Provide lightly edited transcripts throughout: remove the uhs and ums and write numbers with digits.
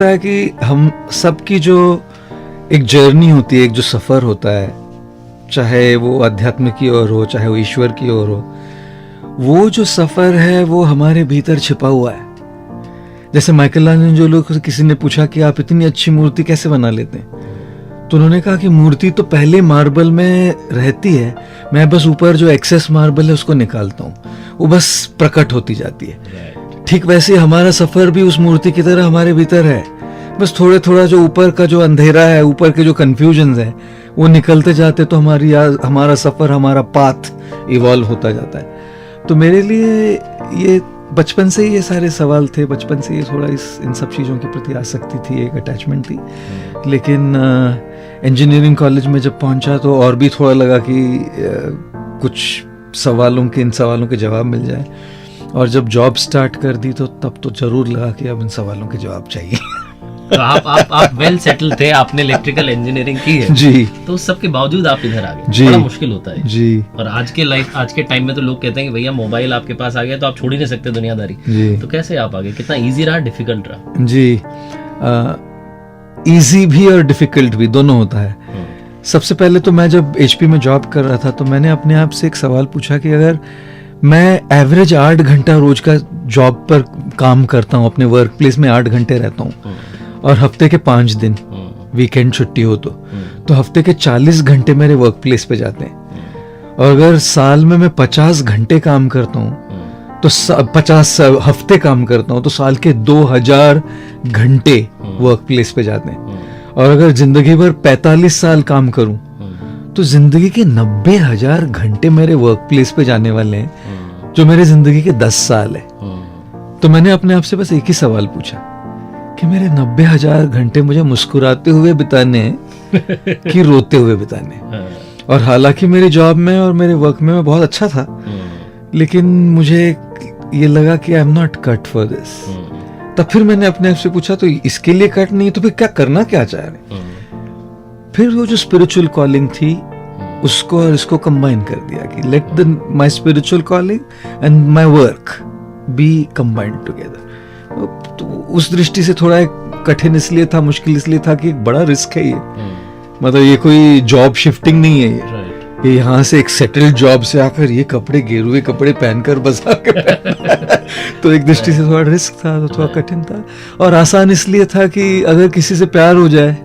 है कि हम सबकी जो एक जर्नी होती है, एक जो सफ़र होता है, चाहे वो अध्यात्म की ओर हो, चाहे वो ईश्वर की ओर हो, वो जो सफ़र है वो हमारे भीतर छिपा हुआ है। जैसे माइकलांजेलो को किसी ने पूछा कि आप इतनी अच्छी मूर्ति कैसे बना लेते हैं, तो उन्होंने कहा कि मूर्ति तो पहले मार्बल में रहती है, मैं बस ऊपर जो एक्सेस मार्बल है उसको निकालता हूँ, वो बस प्रकट होती जाती है। ठीक वैसे हमारा सफ़र भी उस मूर्ति की तरह हमारे भीतर है, बस थोड़े थोड़ा जो ऊपर का जो अंधेरा है, ऊपर के जो कन्फ्यूजन्स है, वो निकलते जाते तो हमारा सफ़र, हमारा पाथ इवॉल्व होता जाता है। तो मेरे लिए ये बचपन से ही ये सारे सवाल थे, बचपन से ये थोड़ा इन सब चीज़ों के प्रति आसक्ति थी, एक अटैचमेंट थी। लेकिन इंजीनियरिंग कॉलेज में जब पहुंचा तो और भी थोड़ा लगा कि कुछ इन सवालों के जवाब मिल जाए, और जब जॉब स्टार्ट कर दी तो तब तो जरूर लगा कि अब इन सवालों के जवाब चाहिए। तो आप वेल सेटल थे, आपने इलेक्ट्रिकल इंजीनियरिंग की है जी, तो सबके बावजूद आप इधर आ गए, जी, बड़ा मुश्किल होता है जी। और आज के टाइम में तो लोग कहते हैं कि भैया मोबाइल आपके पास आ गया तो आप छोड़ ही नहीं सकते दुनियादारी। जी। तो कैसे आप आ गए, कितना इजी रहा, डिफिकल्ट रहा? जी, इजी भी और डिफिकल्ट भी, दोनों होता है। सबसे पहले तो मैं जब HP में जॉब कर रहा था तो मैंने अपने आप से एक सवाल पूछा कि अगर मैं एवरेज 8 घंटा रोज का जॉब पर काम करता हूँ, अपने वर्क प्लेस में 8 घंटे रहता हूँ, और हफ्ते के 5 दिन वीकेंड छुट्टी हो तो हफ्ते के 40 घंटे मेरे वर्क प्लेस पे जाते हैं, और अगर साल में मैं 50 घंटे काम करता हूँ तो 50 हफ्ते काम करता हूँ तो साल के 2000 घंटे वर्क प्लेस पे जाते हैं, और अगर जिंदगी भर 45 साल काम करूं तो जिंदगी के 90,000 घंटे मेरे वर्क प्लेस पे जाने वाले हैं, जो मेरे जिंदगी के 10 साल है। तो मैंने अपने आप से बस एक ही सवाल पूछा कि मेरे 90,000 घंटे मुझे मुस्कुराते हुए बिताने हैं कि रोते हुए बिताने हैं। और हालांकि मेरी जॉब में और मेरे वर्क में मैं बहुत अच्छा था, लेकिन मुझे ये लगा कि I am not cut for this. तब फिर मैंने अपने आप से पूछा तो इसके लिए कट नहीं तो फिर क्या करना क्या चाह रहे। फिर वो जो स्पिरिचुअल कॉलिंग थी उसको और इसको कंबाइन कर दिया कि let my spiritual calling and my work B combined together. तो उस दृष्टि से थोड़ा कठिन इसलिए था, मुश्किल इसलिए था कि एक बड़ा रिस्क है ये। मतलब ये कोई जॉब शिफ्टिंग नहीं है, ये यहाँ से एक सेटल्ड जॉब से आकर ये कपड़े, गेरुए कपड़े पहनकर बस आकर तो एक दृष्टि से थोड़ा रिस्क था, तो थोड़ा कठिन था। और आसान इसलिए था कि अगर किसी से प्यार हो जाए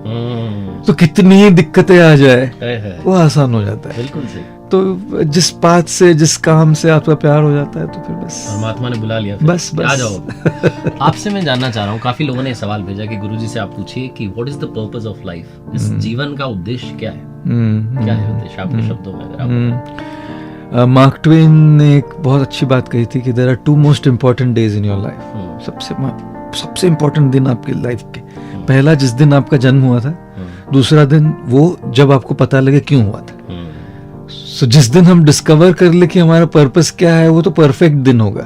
तो कितनी ही दिक्कतें आ जाए वो आसान हो जाता है। बिल्कुल सही। तो जिस बात से, जिस काम से आपका प्यार हो जाता है तो फिर बस परमात्मा ने बुला लिया, बस आ जाओ। आपसे मैं जानना चाह रहा हूँ, काफी लोगों ने सवाल भेजा कि गुरुजी से आप पूछिए कि what is the purpose of life, इस जीवन का उद्देश्य क्या है? क्या है उद्देश्य आपके शब्दों में अगर आप? मार्क ट्वेन ने एक बहुत अच्छी बात कही थी कि there are 2 most important days in your life. सबसे इम्पोर्टेंट दिन आपकी लाइफ के, पहला जिस दिन आपका जन्म हुआ था, दूसरा दिन वो जब आपको पता लगे क्यों हुआ था। सो जिस दिन हम डिस्कवर कर ले कि हमारा पर्पस क्या है, वो तो परफेक्ट दिन होगा।